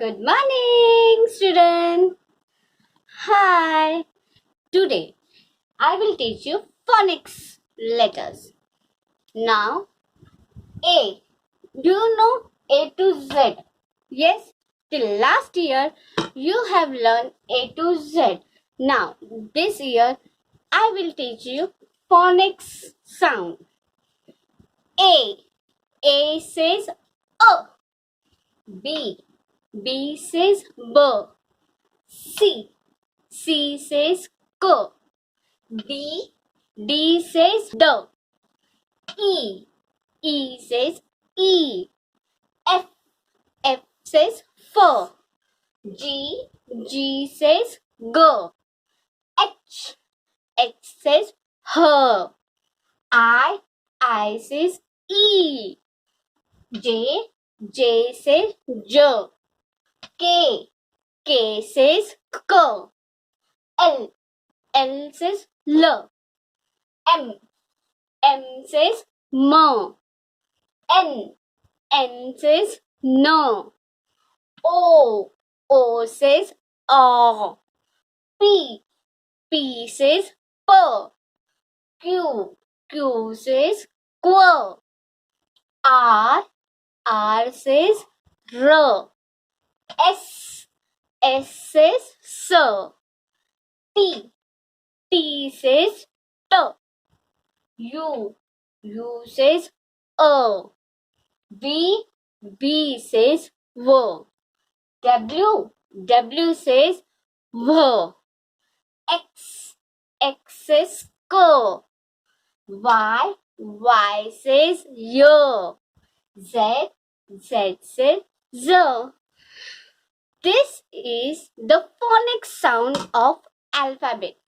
Good morning, student. Hi. Today, I will teach you phonics letters. Now, A. Do you know A to Z? Yes, till last year, you have learned A to Z. Now, this year, I will teach you phonics sound. A. A says A. B. B says B. C. C says K. D. D says D. E. E says E. F. F says F. G. G says G. H. H says H. I says E. J. J says J. K. K says K. L. L says L. M. M says M. N. N says No. O. O says O. P. P says P. Q. Q says Q. R. R says R. S. S says S. T. T says T. U. U says V. V says W. W. W says W. X. X says K. Y. Y says Y. Z. Z says Z. This is the phonics sound of alphabet.